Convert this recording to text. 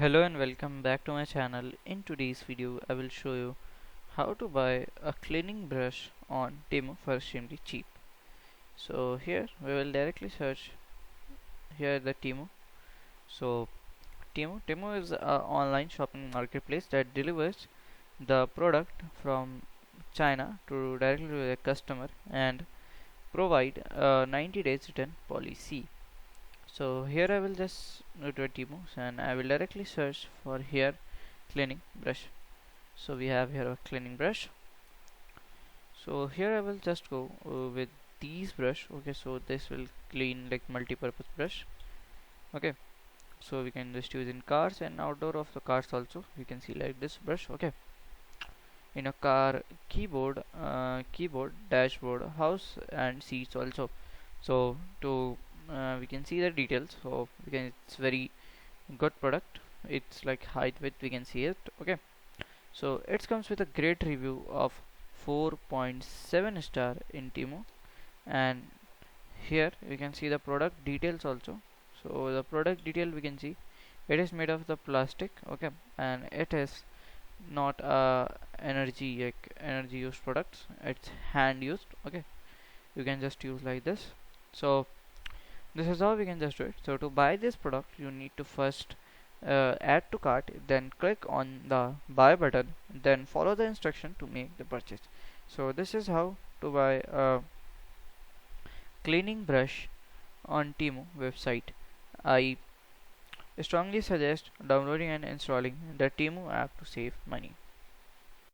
Hello and welcome back to my channel. In today's video I will show you how to buy a cleaning brush on TEMU for extremely cheap. So here we will directly search here the TEMU. So TEMU is an online shopping marketplace that delivers the product from China to directly to the customer and provide a 90 days return policy. So here I will just go to a TEMU and I will directly search for here cleaning brush. So we have here a cleaning brush. So here I will just go with these brush. Okay, so this will clean like multi-purpose brush. Okay, so we can just use in cars and outdoor of the cars also. We can see like this brush. Okay, in a car, keyboard, dashboard, house and seats also. So to we can see the details. So we can, it's very good product. It's like height width, we can see it. Okay, so it comes with a great review of 4.7 star in TEMU, and here you can see the product details also. So the product detail we can see it is made of the plastic. Okay, and it is not energy used products, it's hand used. Okay, you can just use like this. So this is how we can just do it. So to buy this product you need to first add to cart, then click on the buy button, then follow the instruction to make the purchase. So this is how to buy a cleaning brush on TEMU website. I strongly suggest downloading and installing the TEMU app to save money.